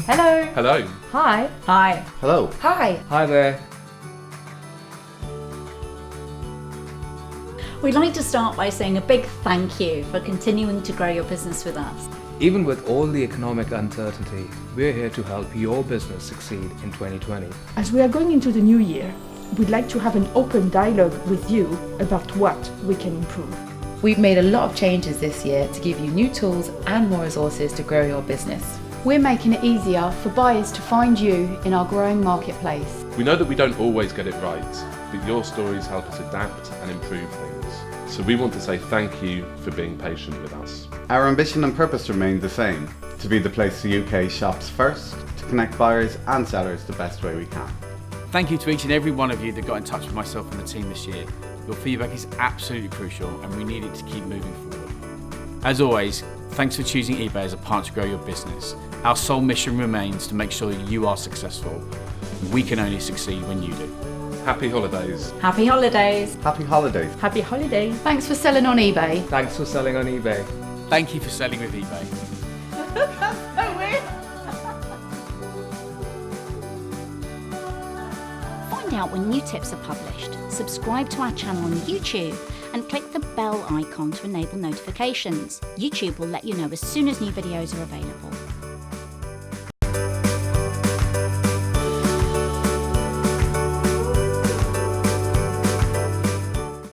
Hello. Hello. Hi. Hi. Hello. Hi. Hi there. We'd like to start by saying a big thank you for continuing to grow your business with us. Even with all the economic uncertainty, we're here to help your business succeed in 2020. As we are going into the new year, we'd like to have an open dialogue with you about what we can improve. We've made a lot of changes this year to give you new tools and more resources to grow your business. We're making it easier for buyers to find you in our growing marketplace. We know that we don't always get it right, but your stories help us adapt and improve things. So we want to say thank you for being patient with us. Our ambition and purpose remain the same, to be the place the UK shops first, to connect buyers and sellers the best way we can. Thank you to each and every one of you that got in touch with myself and the team this year. Your feedback is absolutely crucial and we need it to keep moving forward. As always, thanks for choosing eBay as a partner to grow your business. Our sole mission remains to make sure you are successful. We can only succeed when you do. Happy holidays. Happy holidays. Happy holidays. Happy holidays. Thanks for selling on eBay. Thanks for selling on eBay. Thank you for selling with eBay. Find out when new tips are published, subscribe to our channel on YouTube and click the bell icon to enable notifications. YouTube will let you know as soon as new videos are available.